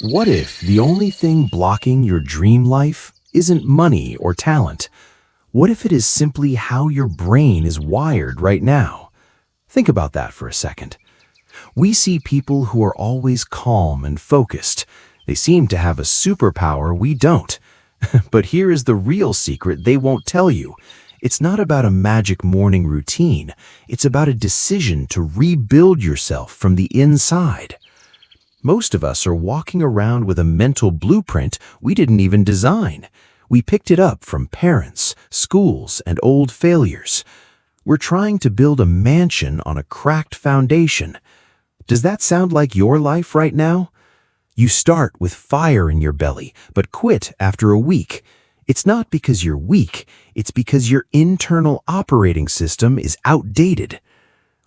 What if the only thing blocking your dream life isn't money or talent? What if it is simply how your brain is wired right now? Think about that for a second. We see people who are always calm and focused. They seem to have a superpower we don't. But here is the real secret they won't tell you. It's not about a magic morning routine. It's about a decision to rebuild yourself from the inside. Most of us are walking around with a mental blueprint we didn't even design. We picked it up from parents, schools, and old failures. We're trying to build a mansion on a cracked foundation. Does that sound like your life right now? You start with fire in your belly, but quit after a week. It's not because you're weak, it's because your internal operating system is outdated.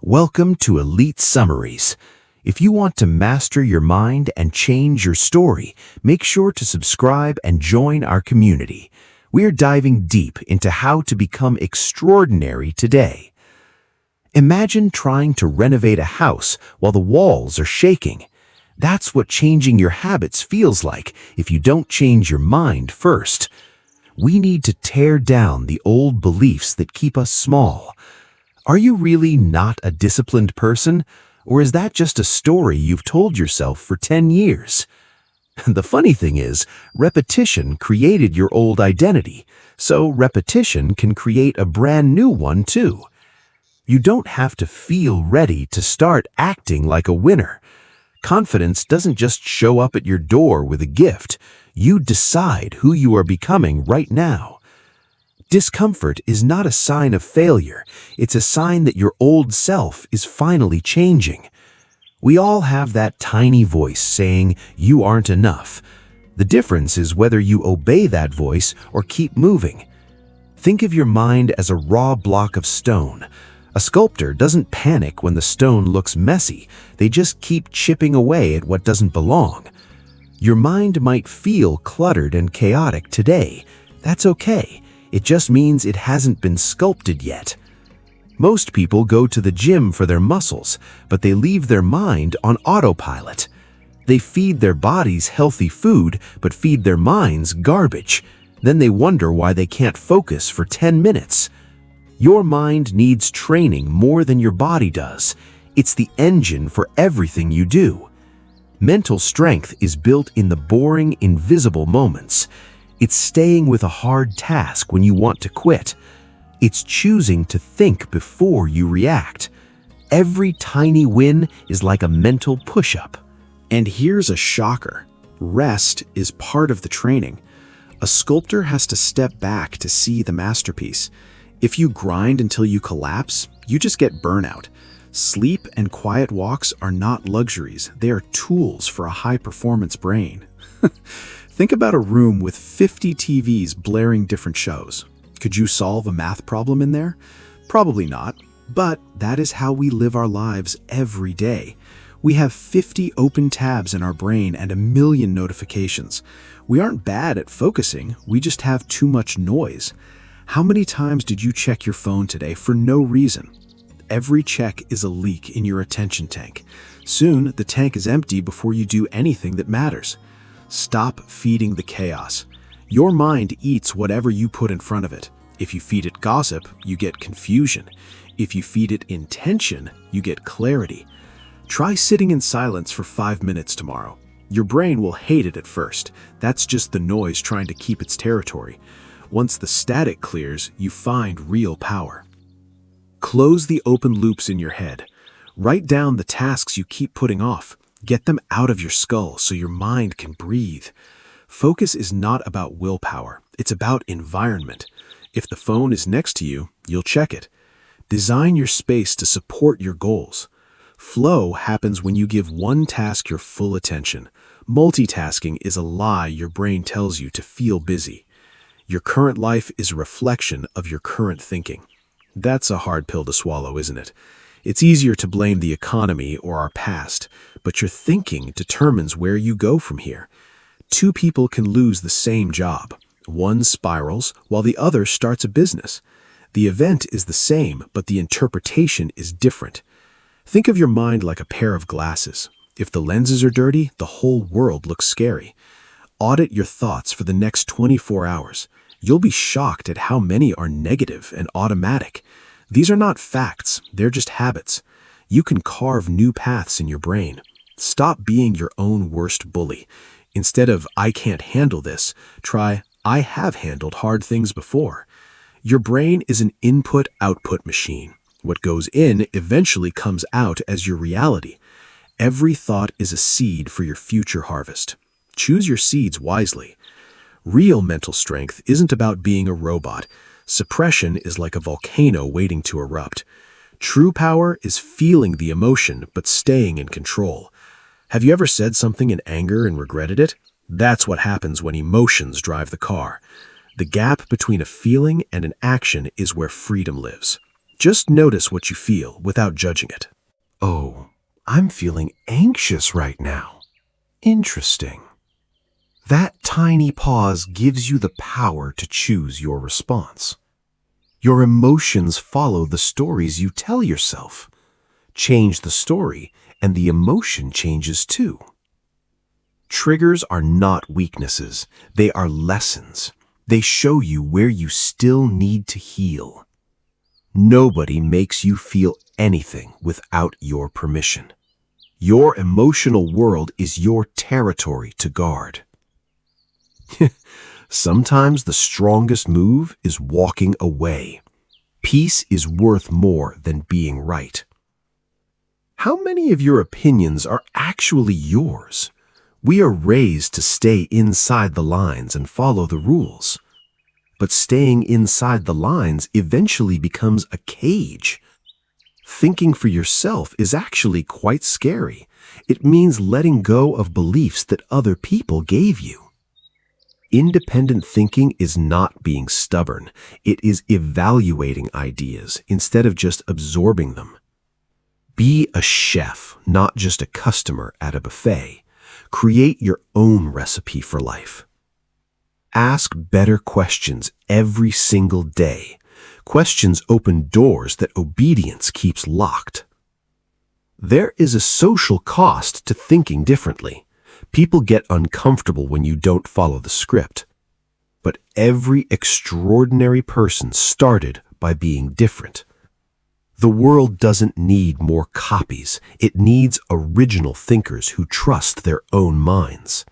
Welcome to Elite Summaries. If you want to master your mind and change your story, make sure to subscribe and join our community. We are diving deep into how to become extraordinary today. Imagine trying to renovate a house while the walls are shaking. That's what changing your habits feels like if you don't change your mind first. We need to tear down the old beliefs that keep us small. Are you really not a disciplined person? Or is that just a story you've told yourself for 10 years? The funny thing is, repetition created your old identity, so repetition can create a brand new one too. You don't have to feel ready to start acting like a winner. Confidence doesn't just show up at your door with a gift. You decide who you are becoming right now. Discomfort is not a sign of failure. It's a sign that your old self is finally changing. We all have that tiny voice saying, "You aren't enough." The difference is whether you obey that voice or keep moving. Think of your mind as a raw block of stone. A sculptor doesn't panic when the stone looks messy. They just keep chipping away at what doesn't belong. Your mind might feel cluttered and chaotic today. That's okay. It just means it hasn't been sculpted yet. Most people go to the gym for their muscles, but they leave their mind on autopilot. They feed their bodies healthy food, but feed their minds garbage. Then they wonder why they can't focus for 10 minutes. Your mind needs training more than your body does. It's the engine for everything you do. Mental strength is built in the boring, invisible moments. It's staying with a hard task when you want to quit. It's choosing to think before you react. Every tiny win is like a mental push-up. And here's a shocker. Rest is part of the training. A sculptor has to step back to see the masterpiece. If you grind until you collapse, you just get burnout. Sleep and quiet walks are not luxuries. They are tools for a high-performance brain. Think about a room with 50 TVs blaring different shows. Could you solve a math problem in there? Probably not, but that is how we live our lives every day. We have 50 open tabs in our brain and a million notifications. We aren't bad at focusing, we just have too much noise. How many times did you check your phone today for no reason? Every check is a leak in your attention tank. Soon, the tank is empty before you do anything that matters. Stop feeding the chaos. Your mind eats whatever you put in front of it. If you feed it gossip, you get confusion. If you feed it intention, you get clarity. Try sitting in silence for 5 minutes tomorrow. Your brain will hate it at first. That's just the noise trying to keep its territory. Once the static clears, you find real power. Close the open loops in your head. Write down the tasks you keep putting off. Get them out of your skull so your mind can breathe. Focus is not about willpower. It's about environment. If the phone is next to you, you'll check it. Design your space to support your goals. Flow happens when you give one task your full attention. Multitasking is a lie your brain tells you to feel busy. Your current life is a reflection of your current thinking. That's a hard pill to swallow, isn't it? It's easier to blame the economy or our past, but your thinking determines where you go from here. Two people can lose the same job. One spirals while the other starts a business. The event is the same, but the interpretation is different. Think of your mind like a pair of glasses. If the lenses are dirty, the whole world looks scary. Audit your thoughts for the next 24 hours. You'll be shocked at how many are negative and automatic. These are not facts, they're just habits. You can carve new paths in your brain. Stop being your own worst bully. Instead of "I can't handle this," try "I have handled hard things before." Your brain is an input-output machine. What goes in eventually comes out as your reality. Every thought is a seed for your future harvest. Choose your seeds wisely. Real mental strength isn't about being a robot. Suppression is like a volcano waiting to erupt. True power is feeling the emotion but staying in control. Have you ever said something in anger and regretted it? That's what happens when emotions drive the car. The gap between a feeling and an action is where freedom lives. Just notice what you feel without judging it. Oh, I'm feeling anxious right now. Interesting. That tiny pause gives you the power to choose your response. Your emotions follow the stories you tell yourself. Change the story, and the emotion changes too. Triggers are not weaknesses, they are lessons. They show you where you still need to heal. Nobody makes you feel anything without your permission. Your emotional world is your territory to guard. Sometimes the strongest move is walking away. Peace is worth more than being right. How many of your opinions are actually yours? We are raised to stay inside the lines and follow the rules. But staying inside the lines eventually becomes a cage. Thinking for yourself is actually quite scary. It means letting go of beliefs that other people gave you. Independent thinking is not being stubborn. It is evaluating ideas instead of just absorbing them. Be a chef, not just a customer at a buffet. Create your own recipe for life. Ask better questions every single day. Questions open doors that obedience keeps locked. There is a social cost to thinking differently. People get uncomfortable when you don't follow the script. But every extraordinary person started by being different. The world doesn't need more copies. It needs original thinkers who trust their own minds.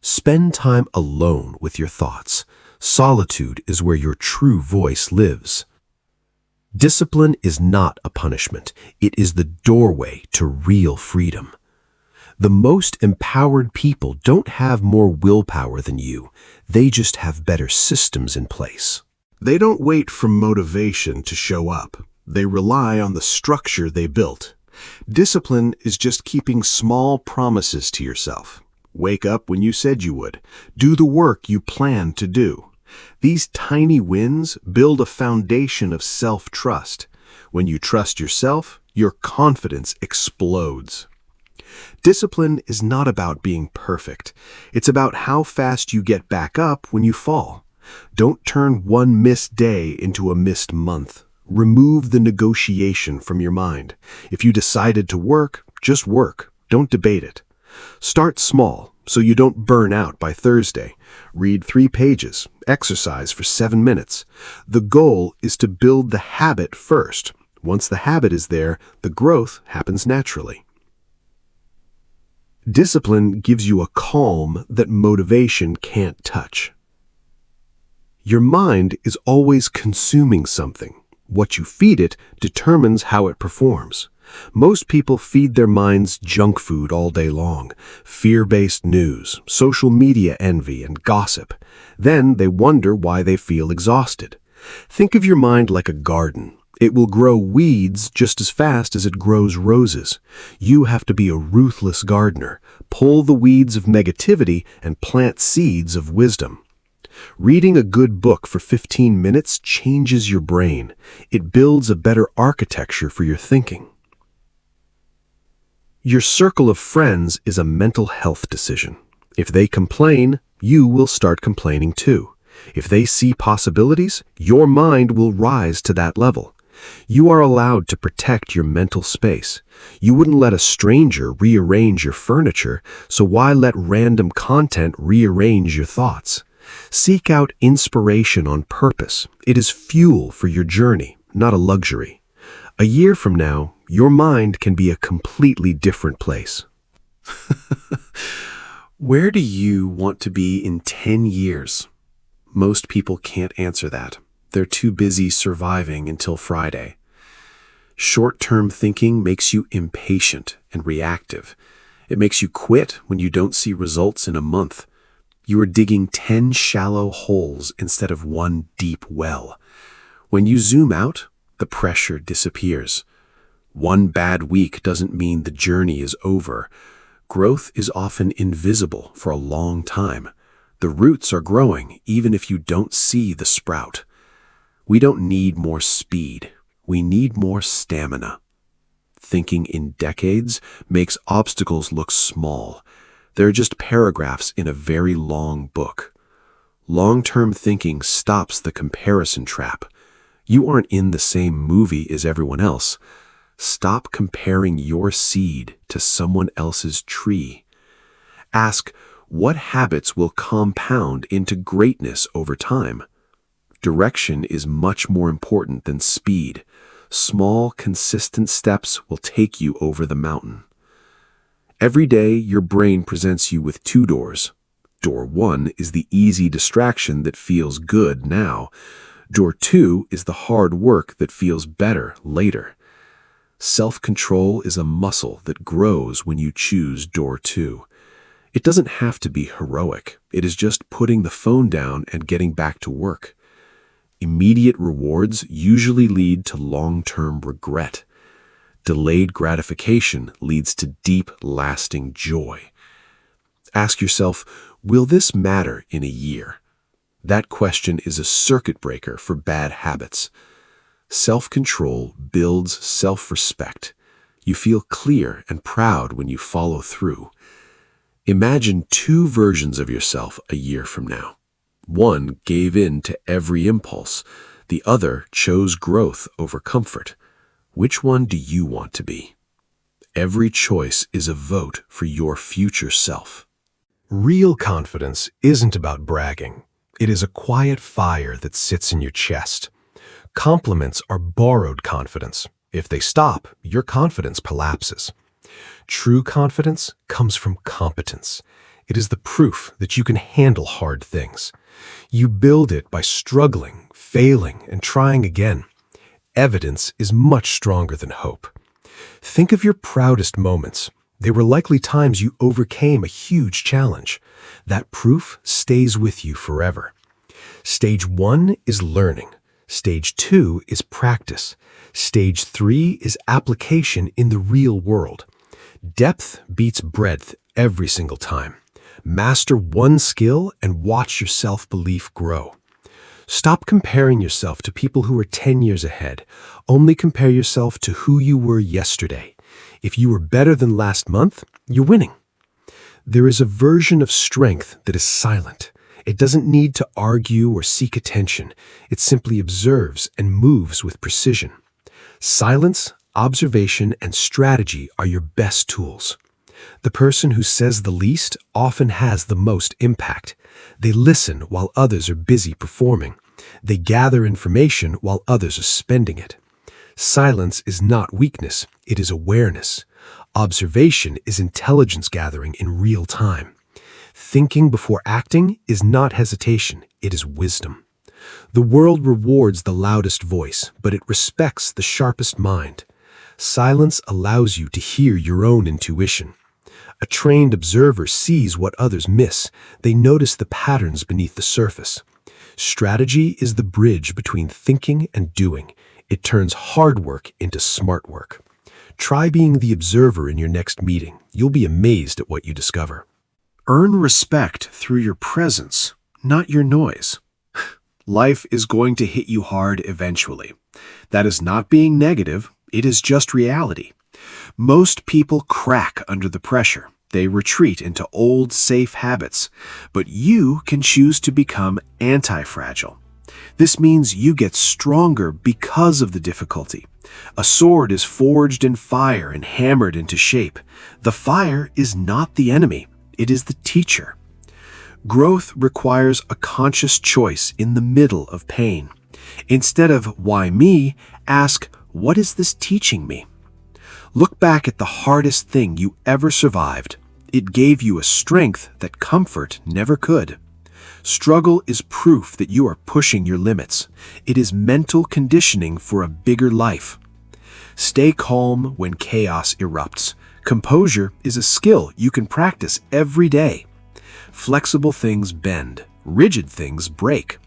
Spend time alone with your thoughts. Solitude is where your true voice lives. Discipline is not a punishment. It is the doorway to real freedom. The most empowered people don't have more willpower than you. They just have better systems in place. They don't wait for motivation to show up. They rely on the structure they built. Discipline is just keeping small promises to yourself. Wake up when you said you would. Do the work you plan to do. These tiny wins build a foundation of self-trust. When you trust yourself, your confidence explodes. Discipline is not about being perfect. It's about how fast you get back up when you fall. Don't turn one missed day into a missed month. Remove the negotiation from your mind. If you decided to work, just work. Don't debate it. Start small so you don't burn out by Thursday. Read 3 pages. Exercise for 7 minutes. The goal is to build the habit first. Once the habit is there, the growth happens naturally. Discipline gives you a calm that motivation can't touch. Your mind is always consuming something. What you feed it determines how it performs. Most people feed their minds junk food all day long, fear-based news, social media envy, and gossip. Then they wonder why they feel exhausted. Think of your mind like a garden. It will grow weeds just as fast as it grows roses. You have to be a ruthless gardener. Pull the weeds of negativity and plant seeds of wisdom. Reading a good book for 15 minutes changes your brain. It builds a better architecture for your thinking. Your circle of friends is a mental health decision. If they complain, you will start complaining too. If they see possibilities, your mind will rise to that level. You are allowed to protect your mental space. You wouldn't let a stranger rearrange your furniture, so why let random content rearrange your thoughts? Seek out inspiration on purpose. It is fuel for your journey, not a luxury. A year from now, your mind can be a completely different place. Where do you want to be in 10 years? Most people can't answer that. They're too busy surviving until Friday. Short-term thinking makes you impatient and reactive. It makes you quit when you don't see results in a month. You are digging 10 shallow holes instead of one deep well. When you zoom out, the pressure disappears. One bad week doesn't mean the journey is over. Growth is often invisible for a long time. The roots are growing even if you don't see the sprout. We don't need more speed. We need more stamina. Thinking in decades makes obstacles look small. They're just paragraphs in a very long book. Long-term thinking stops the comparison trap. You aren't in the same movie as everyone else. Stop comparing your seed to someone else's tree. Ask, what habits will compound into greatness over time? Direction is much more important than speed. Small, consistent steps will take you over the mountain. Every day, your brain presents you with two doors. Door 1 is the easy distraction that feels good now. Door 2 is the hard work that feels better later. Self-control is a muscle that grows when you choose door 2. It doesn't have to be heroic. It is just putting the phone down and getting back to work. Immediate rewards usually lead to long-term regret. Delayed gratification leads to deep, lasting joy. Ask yourself, will this matter in a year? That question is a circuit breaker for bad habits. Self-control builds self-respect. You feel clear and proud when you follow through. Imagine two versions of yourself a year from now. One gave in to every impulse. The other chose growth over comfort. Which one do you want to be? Every choice is a vote for your future self. Real confidence isn't about bragging. It is a quiet fire that sits in your chest. Compliments are borrowed confidence. If they stop, your confidence collapses. True confidence comes from competence. It is the proof that you can handle hard things. You build it by struggling, failing, and trying again. Evidence is much stronger than hope. Think of your proudest moments. They were likely times you overcame a huge challenge. That proof stays with you forever. Stage 1 is learning. Stage 2 is practice. Stage 3 is application in the real world. Depth beats breadth every single time. Master one skill and watch your self-belief grow. Stop comparing yourself to people who are 10 years ahead. Only compare yourself to who you were yesterday. If you were better than last month, you're winning. There is a version of strength that is silent. It doesn't need to argue or seek attention. It simply observes and moves with precision. Silence, observation, and strategy are your best tools. The person who says the least often has the most impact. They listen while others are busy performing. They gather information while others are spending it. Silence is not weakness, it is awareness. Observation is intelligence gathering in real time. Thinking before acting is not hesitation, it is wisdom. The world rewards the loudest voice, but it respects the sharpest mind. Silence allows you to hear your own intuition. A trained observer sees what others miss. They notice the patterns beneath the surface. Strategy is the bridge between thinking and doing. It turns hard work into smart work. Try being the observer in your next meeting. You'll be amazed at what you discover. Earn respect through your presence, not your noise. Life is going to hit you hard eventually. That is not being negative, it is just reality. Most people crack under the pressure. They retreat into old, safe habits. But you can choose to become anti-fragile. This means you get stronger because of the difficulty. A sword is forged in fire and hammered into shape. The fire is not the enemy, it is the teacher. Growth requires a conscious choice in the middle of pain. Instead of why me, ask what is this teaching me? Look back at the hardest thing you ever survived. It gave you a strength that comfort never could. Struggle is proof that you are pushing your limits. It is mental conditioning for a bigger life. Stay calm when chaos erupts. Composure is a skill you can practice every day. Flexible things bend, rigid things break.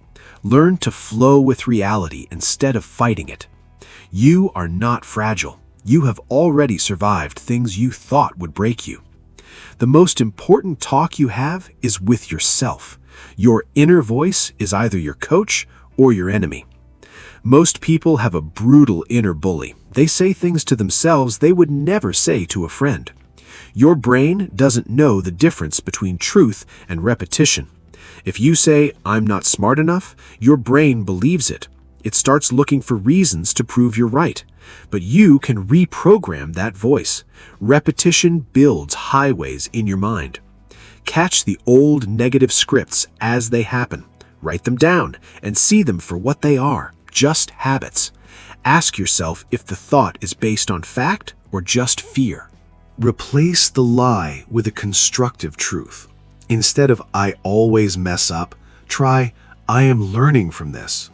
Learn to flow with reality instead of fighting it. You are not fragile. You have already survived things you thought would break you. The most important talk you have is with yourself. Your inner voice is either your coach or your enemy. Most people have a brutal inner bully. They say things to themselves they would never say to a friend. Your brain doesn't know the difference between truth and repetition. If you say, "I'm not smart enough," your brain believes it. It starts looking for reasons to prove you're right. But you can reprogram that voice. Repetition builds highways in your mind. Catch the old negative scripts as they happen. Write them down and see them for what they are, just habits. Ask yourself if the thought is based on fact or just fear. Replace the lie with a constructive truth. Instead of "I always mess up," try "I am learning from this."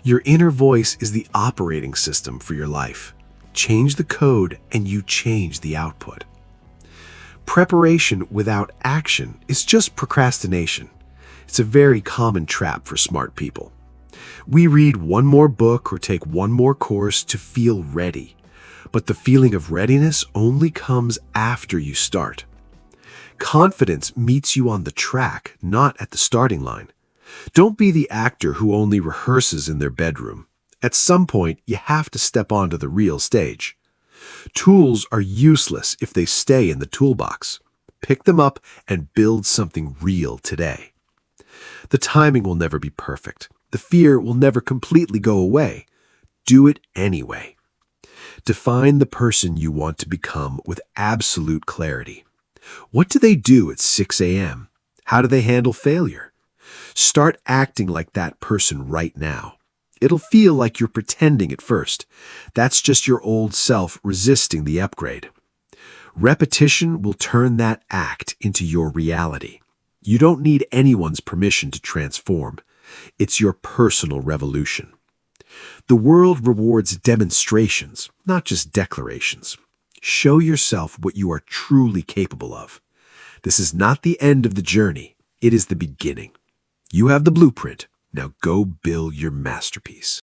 Your inner voice is the operating system for your life. Change the code and you change the output. Preparation without action is just procrastination. It's a very common trap for smart people. We read one more book or take one more course to feel ready. But the feeling of readiness only comes after you start. Confidence meets you on the track, not at the starting line. Don't be the actor who only rehearses in their bedroom. At some point, you have to step onto the real stage. Tools are useless if they stay in the toolbox. Pick them up and build something real today. The timing will never be perfect. The fear will never completely go away. Do it anyway. Define the person you want to become with absolute clarity. What do they do at 6 a.m.? How do they handle failure? Start acting like that person right now. It'll feel like you're pretending at first. That's just your old self resisting the upgrade. Repetition will turn that act into your reality. You don't need anyone's permission to transform. It's your personal revolution. The world rewards demonstrations, not just declarations. Show yourself what you are truly capable of. This is not the end of the journey. It is the beginning. You have the blueprint. Now go build your masterpiece.